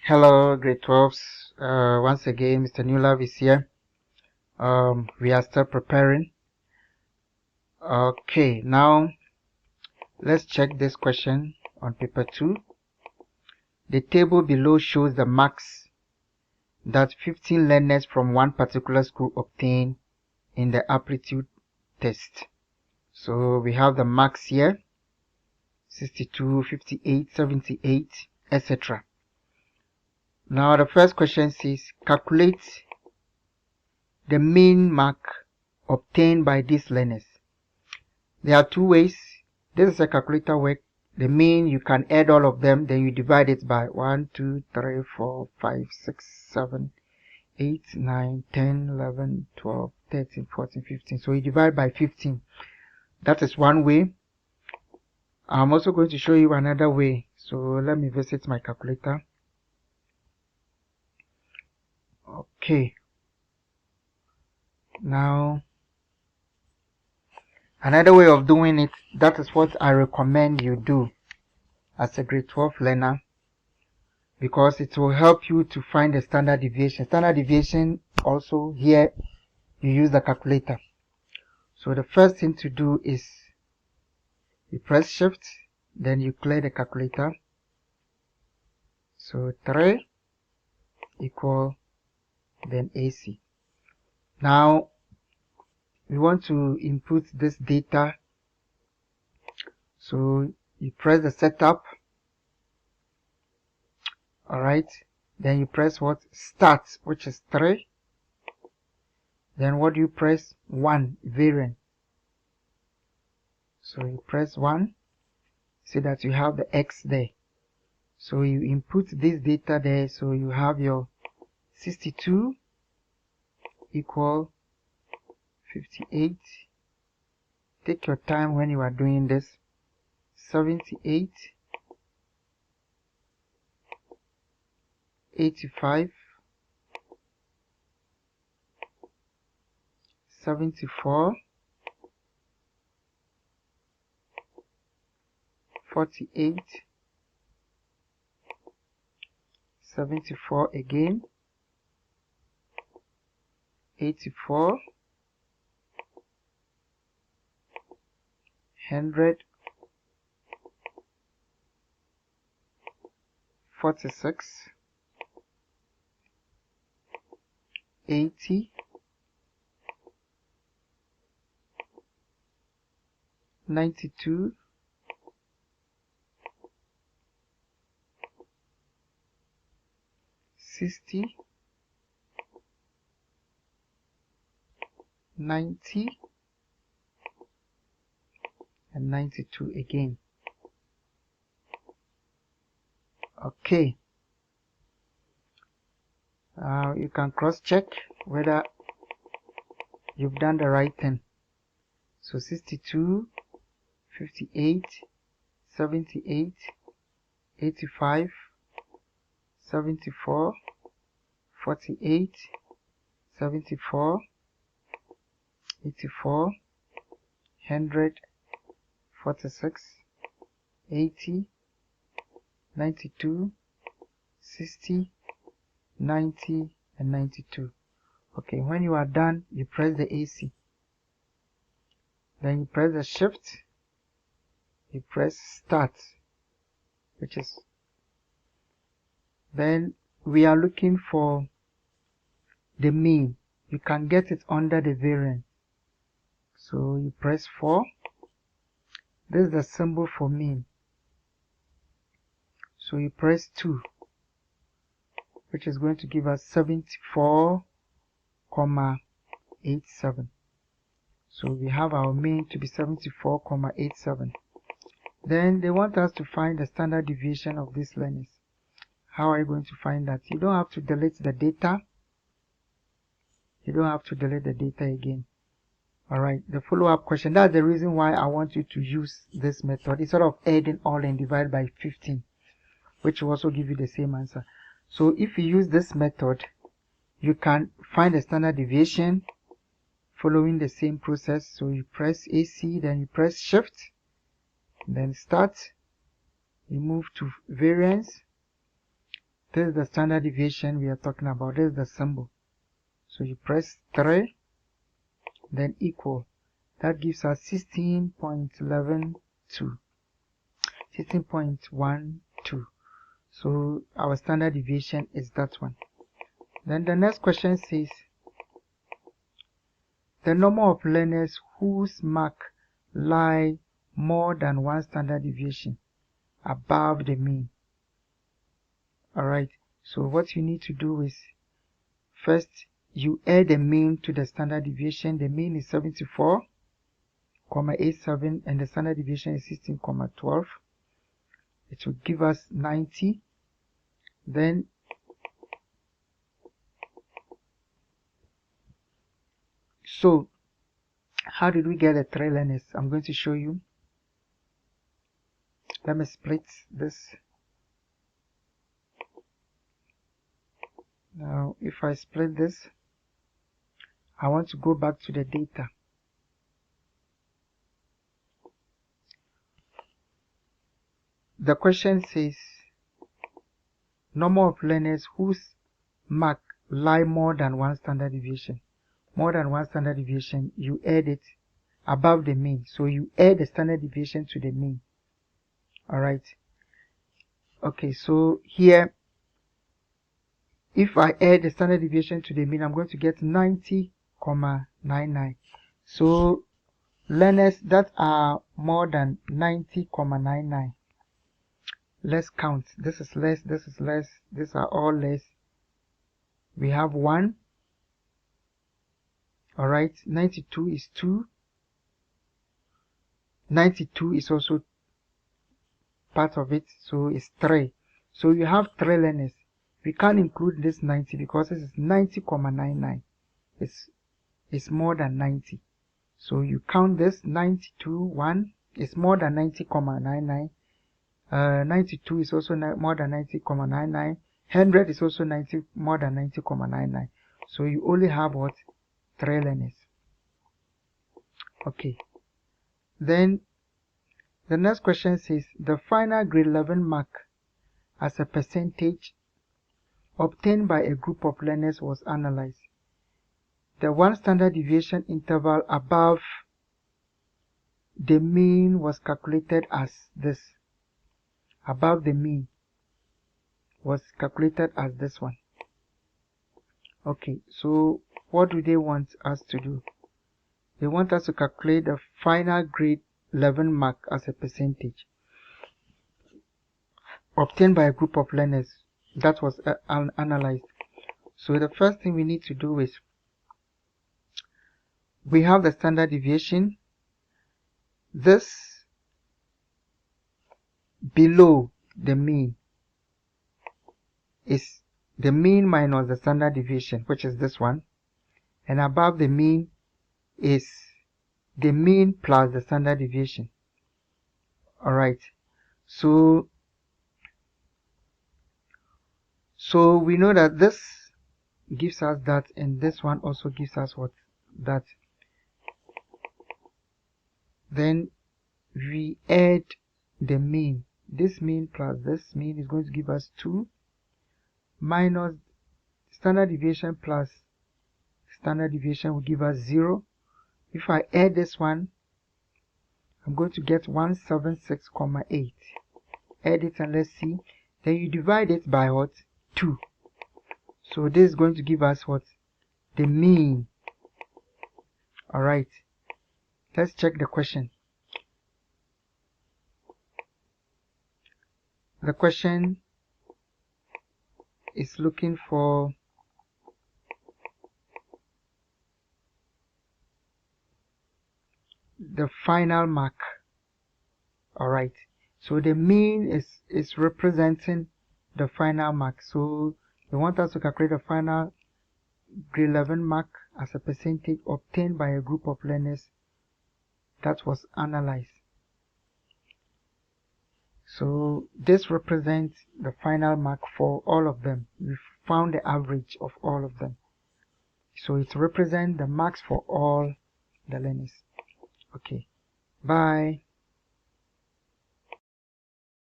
Hello, grade 12s. Once again, Mr. Newlove is here. We are still preparing. Okay, now let's check this question on paper 2. The table below shows the marks that 15 learners from one particular school obtained in the aptitude test. So we have the marks here, 62, 58, 78, etc. Now the first question says, calculate the mean mark obtained by these learners. There are two ways. This is a calculator work. The mean, you can add all of them, then you divide it by 1, 2, 3, 4, 5, 6, 7, 8, 9, 10, 11, 12, 13, 14, 15. So you divide by 15. That is one way. I'm also going to show you another way. So let me visit my calculator. Okay. Now, another way of doing it, that is what I recommend you do as a grade 12 learner, because it will help you to find the standard deviation. Standard deviation also, here you use the calculator. So the first thing to do is you press shift, then you clear the calculator. So 3 equal then AC. Now we want to input this data. So you press the setup. Alright, then you press what? Start, which is 3. Then what do you press? 1, variant. So you press 1, so that you have the X there. So you input this data there, so you have your 62 equal 58. Take your time when you are doing this. 78, 85, 74, 48, 74 again, 84, 100, 46, 80, 92, 60, 90, and 92 again. Okay. You can cross check whether you've done the right thing. So 62, 58, 78, 85, 74, 48, 74, 84, 100, 46, 80, 92, 60, 90, and 92. Okay, when you are done, you press the AC. Then you press the shift, you press start, which is, then we are looking for the mean. You can get it under the variance. So you press 4. This is the symbol for mean. So you press 2, which is going to give us 74,87. So we have our mean to be 74,87. Then they want us to find the standard deviation of these learners. How are you going to find that? You don't have to delete the data. You don't have to delete the data again. Alright, the follow-up question. That's the reason why I want you to use this method instead of adding all and divide by 15, which will also give you the same answer. So if you use this method, you can find the standard deviation following the same process. So you press AC, then you press shift, then start, you move to variance, This is the standard deviation we are talking about. This is the symbol. So you press 3, then equal. That gives us 16.112. 16.12. So our standard deviation is that one. Then the next question says, the number of learners whose mark lie more than one standard deviation above the mean. Alright, so what you need to do is, first you add the mean to the standard deviation. The mean is 74.87 and the standard deviation is 16.12. It will give us 90. Then so how did we get the 3 learners? I'm going to show you. Let me split this. Now if I split this, I want to go back to the data. The question says, number of learners whose mark lie more than one standard deviation. More than one standard deviation, you add it above the mean. So you add the standard deviation to the mean. Alright. Okay, so here, if I add the standard deviation to the mean, I'm going to get 90.99. So learners that are more than 90.99. Let's count. This is less, this is less, these are all less. We have 1. Alright, 92 is 2. 92 is also part of it, so it's 3. So you have 3 learners. We can't include this 90 because this is 90.99. It's more than 90. So you count this 92, 1 is more than 90.99. 92 is also more than 90.99. 100 is also more than 90.99. So you only have what? 3 learners. Okay. Then the next question says, the final grade 11 mark as a percentage obtained by a group of learners was analyzed. The one standard deviation interval above the mean was calculated as this. Above the mean was calculated as this one. Okay, so what do they want us to do? They want us to calculate the final grade 11 mark as a percentage obtained by a group of learners that was analyzed. So the first thing we need to do is, we have the standard deviation. This below the mean is the mean minus the standard deviation, which is this one, and above the mean is the mean plus the standard deviation. Alright, so we know that this gives us that, and this one also gives us what? That. Then we add the mean. This mean plus this mean is going to give us 2 minus standard deviation plus standard deviation will give us 0. If I add this one, I'm going to get 176.8. Add it and let's see. Then you divide it by what? 2. So this is going to give us what? The mean. Alright. Let's check the question. The question is looking for the final mark. Alright, so the mean is representing the final mark. So they want us to calculate the final grade 11 mark as a percentage obtained by a group of learners that was analyzed. So this represents the final mark for all of them. We found the average of all of them. So it represents the marks for all the learners. Okay, bye.